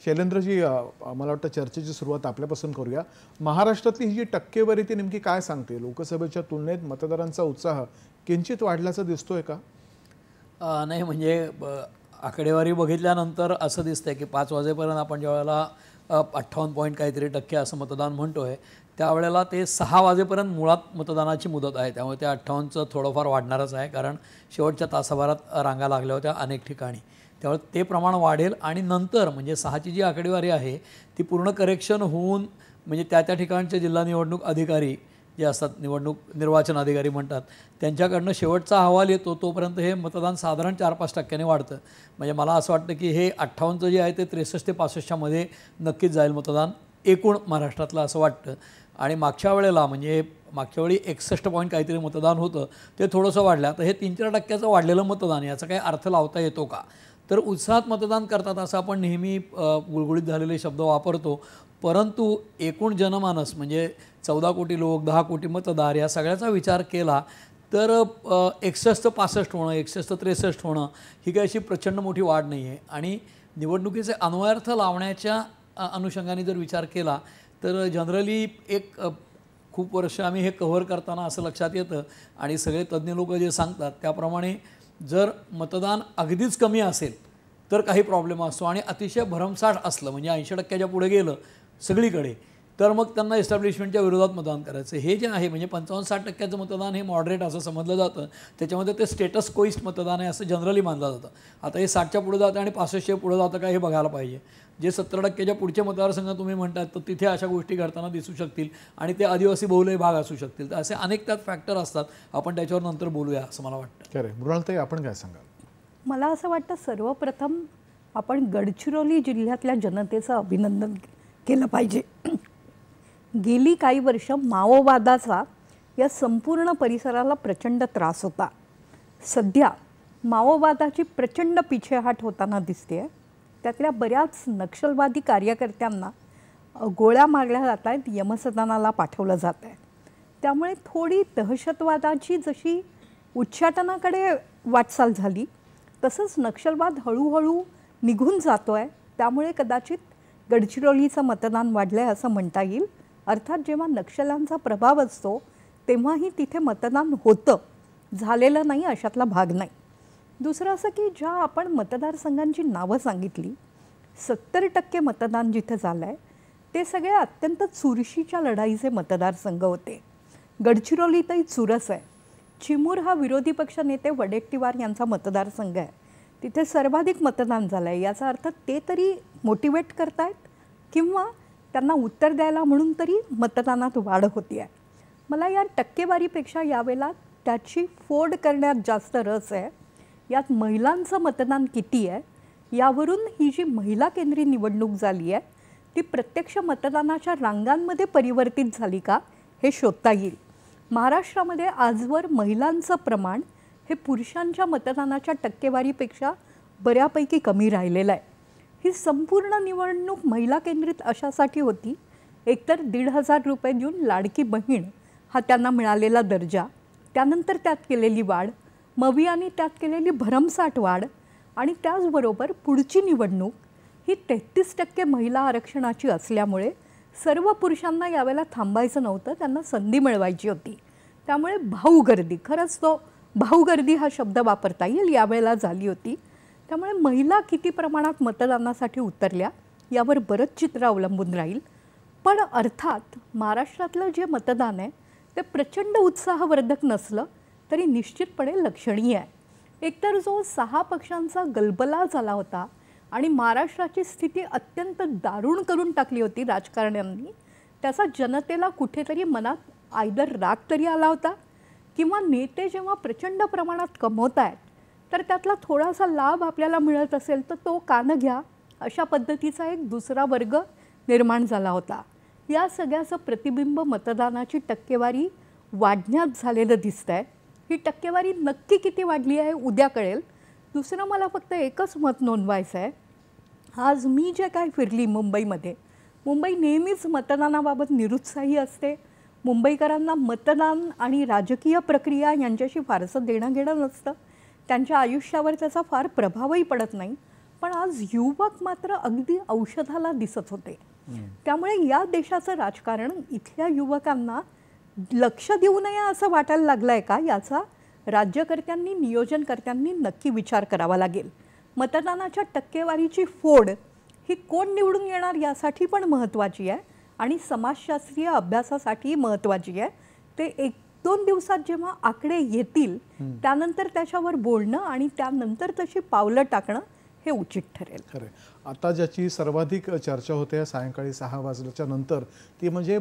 शैलेंद्रजी, मला वाटतं चर्चेची सुरुवात आपल्यापासून करूया. महाराष्ट्रातली ही जी टक्केवारी ती नेमकी काय सांगते? लोकसभेच्या तुलनेत मतदारांचा उत्साह किंचित वाढल्याचा दिसतोय का? नाही, म्हणजे आकडेवारी बघितल्यानंतर असं दिसतंय की 5 वाजेपर्यंत आपण ज्यावेळेला 58 पॉईंट काहीतरी टक्के असं मतदान म्हणतोय, त्यावेळेला ते 6 वाजेपर्यंत मुळात मतदानाची मुदत आहे. त्यामुळे ते 58चं थोडंफार वाढणारच आहे, कारण शेवटच्या तासाभरात रांगा लागल्या होत्या अनेक ठिकाणी. त्यामुळे ते प्रमाण वाढेल आणि नंतर म्हणजे 6ची जी आकडेवारी आहे ती पूर्ण करेक्शन होऊन, म्हणजे त्या ठिकाणचे जिल्हा निवडणूक अधिकारी जे असतात, निर्वाचन अधिकारी म्हणतात, त्यांच्याकडनं शेवटचा अहवाल येतो, तोपर्यंत हे मतदान साधारण 4-5% वाढतं. म्हणजे मला असं वाटतं की हे 58चं जे आहे ते 63 ते 65च्या मध्ये नक्कीच जाईल मतदान एकूण महाराष्ट्रातलं, असं वाटतं. आणि मागच्या वेळेला म्हणजे मागच्या वेळी 61 पॉईंट काहीतरी मतदान होतं, ते थोडंसं वाढलं. आता हे 3-4% वाढलेलं मतदान, याचा काही अर्थ लावता येतो का? तर उत्साहात मतदान करतात असं आपण नेहमी गुळगुळीत झालेले शब्द वापरतो, परंतु एकूण जनमानस म्हणजे 14 कोटी लोक, 10 कोटी मतदार, या सगळ्याचा विचार केला तर 61-65 होणं, 61-63 होणं ही काही अशी प्रचंड मोठी वाढ नाही आहे. आणि निवडणुकीचे अन्वयार्थ लावण्याच्या अनुषंगाने जर विचार केला तर जनरली एक खूप वर्ष आम्ही हे कव्हर करताना असं लक्षात येतं आणि सगळे तज्ज्ञ लोक जे सांगतात त्याप्रमाणे जर मतदान अगदीच कमी असेल तर काही प्रॉब्लेम असतो, आणि अतिशय भरमसाठ असलं म्हणजे 80%च्या पुढे गेलं सगळीकडे, तर मग त्यांना एस्टॅब्लिशमेंटच्या विरोधात मतदान करायचं. हे जे आहे म्हणजे 55-60% मतदान हे मॉडरेट असं समजलं जातं, त्याच्यामध्ये ते स्टेटस कोइस्ट मतदान आहे असं जनरली मानलं जातं. आता हे 60च्या पुढे जातं आणि 65च्या पुढे जातं का हे बघायला पाहिजे. जे 70%च्या पुढचे मतदारसंघ तुम्ही म्हणतात तर तिथे अशा गोष्टी घडताना दिसू शकतील आणि ते आदिवासी बहुलय भाग असू शकतील. तर असे अनेक त्यात फॅक्टर असतात, आपण त्याच्यावर नंतर बोलूया असं मला वाटतं. खरं आहे. मृणालताई, आपण काय सांगाल? मला असं वाटतं सर्वप्रथम आपण गडचिरोली जिल्ह्यातल्या जनतेचं अभिनंदन केलं पाहिजे. गेली काही वर्ष माओवादाचा या संपूर्ण परिसराला प्रचंड त्रास होता. सध्या माओवादाची प्रचंड पिछेहाट होताना दिसते. त्यातल्या बऱ्याच नक्षलवादी कार्यकर्त्यांना गोळ्या मारल्या जात आहेत, यमसदनाला पाठवलं जात आहे. त्यामुळे थोडी दहशतवादाची जशी उच्चाटनाकडे वाटचाल झाली तसंच नक्षलवाद हळूहळू निघून जातो आहे. त्यामुळे कदाचित गडचिरोलीचं मतदान वाढलं आहे असं म्हणता येईल. अर्थात जेव्हा नक्षल्यांचा प्रभाव असतो तेव्हाही तिथे मतदान होतं, झालेलं नाही अशातला भाग नाही. दुसरं असं की ज्या आपण मतदारसंघांची नावं सांगितली, 70% मतदान जिथे झालं आहे ते सगळे अत्यंत चुरशीच्या लढाईचे मतदारसंघ होते. गडचिरोलीतही चुरस आहे. चिमूर हा विरोधी पक्ष नेते वडेट्टीवार यांचा मतदारसंघ आहे, तिथे सर्वाधिक मतदान झालं आहे. याचा अर्थ ते तरी मोटिवेट करतायत किंवा त्यांना उत्तर द्यायला म्हणून तरी मतदानात वाढ होती आहे. मला या टक्केवारीपेक्षा यावेळेला त्याची फोड करण्यात जास्त रस आहे. यात महिलांचं मतदान किती आहे यावरून ही जी महिला केंद्रीय निवडणूक झाली आहे ती प्रत्यक्ष मतदानाच्या रांगांमध्ये परिवर्तित झाली का हे शोधता येईल. महाराष्ट्रामध्ये आजवर महिलांचं प्रमाण हे पुरुषांच्या मतदानाच्या टक्केवारीपेक्षा बऱ्यापैकी कमी राहिलेलं आहे. ही संपूर्ण निवडणूक महिला केंद्रित अशासाठी होती, एकतर 1,500 रुपये देऊन लाडकी बहीण हा त्यांना मिळालेला दर्जा, त्यानंतर त्यात केलेली वाढ, मवियानी त्यात केलेली भरमसाठ वाढ, आणि त्याचबरोबर पुढची निवडणूक ही 33% महिला आरक्षणाची असल्यामुळे सर्व पुरुषांना यावेळेला थांबायचं नव्हतं, त्यांना संधी मिळवायची होती. त्यामुळे भाऊगर्दी, खरंच तो भाऊगर्दी हा शब्द वापरता येईल, यावेळेला झाली होती. त्यामुळे महिला किती प्रमाणात मतदानासाठी उतरल्या यावर बरंच चित्र अवलंबून राहील. पण अर्थात महाराष्ट्रातलं जे मतदान आहे ते प्रचंड उत्साहवर्धक नसलं तरी निश्चितपणे लक्षणीय आहे. एकतर जो 6 पक्षांचा गलबला झाला होता आणि महाराष्ट्राची स्थिती अत्यंत दारुण करून टाकली होती राजकारण्यांनी, त्याचा जनतेला कुठेतरी मनात आयदर राग तरी आला होता किंवा नेते जेव्हा प्रचंड प्रमाणात कमवत आहेत तर त्यातला थोडासा लाभ आपल्याला मिळत असेल तर तो का न घ्या, अशा पद्धतीचा एक दुसरा वर्ग निर्माण झाला होता. या सगळ्याचं प्रतिबिंब मतदानाची टक्केवारी वाढण्यात झालेलं दिसतं आहे. ही टक्केवारी नक्की किती वाढली आहे उद्या कळेल. दुसरं मला फक्त एकच मत नोंदवायचं आहे. आज मी जे काय फिरली मुंबईमध्ये, मुंबई नेहमीच मतदानाबाबत निरुत्साही असते. मुंबईकरांना मतदान आणि राजकीय प्रक्रिया यांच्याशी फारसं देणं घेणं नसतं, त्यांच्या आयुष्यावर त्याचा फार प्रभावही पडत नाही. पण आज युवक मात्र अगदी औषधाला दिसत होते. त्यामुळे या देशाचं राजकारण इथल्या युवकांना लक्ष देऊ नये असं वाटायला लागलंय का, याचा राज्यकर्त्यांनी नियोजनकर्त्यांनी नक्की विचार करावा लागेल. मतदानाच्या टक्केवारीची फोड ही कोण निवडून येणार यासाठी पण महत्त्वाची आहे आणि समाजशास्त्रीय अभ्यासासाठी महत्त्वाची आहे. ते 1-2 दिवसात जेव्हा आकडे येतील त्यानंतर त्याच्यावर बोलणं आणि त्यानंतर तशी पावलं टाकणं हे उचित ठरेल. खरं. आता ज्याची सर्वाधिक चर्चा होते सायंकाळी 6 वाजल्याच्या नंतर ती म्हणजे